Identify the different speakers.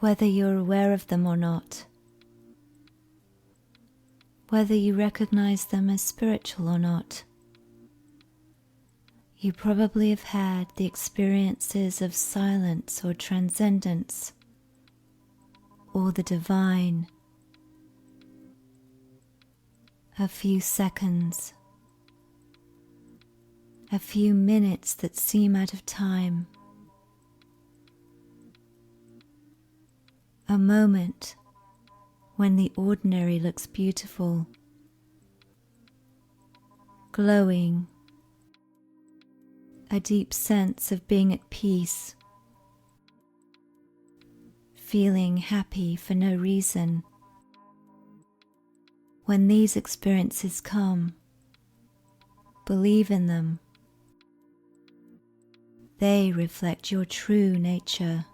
Speaker 1: whether you're aware of them or not, whether you recognize them as spiritual or not. You probably have had the experiences of silence or transcendence, or the divine. A few seconds, a few minutes that seem out of time, a moment when the ordinary looks beautiful, glowing, a deep sense of being at peace, feeling happy for no reason. When these experiences come, believe in them. They reflect your true nature.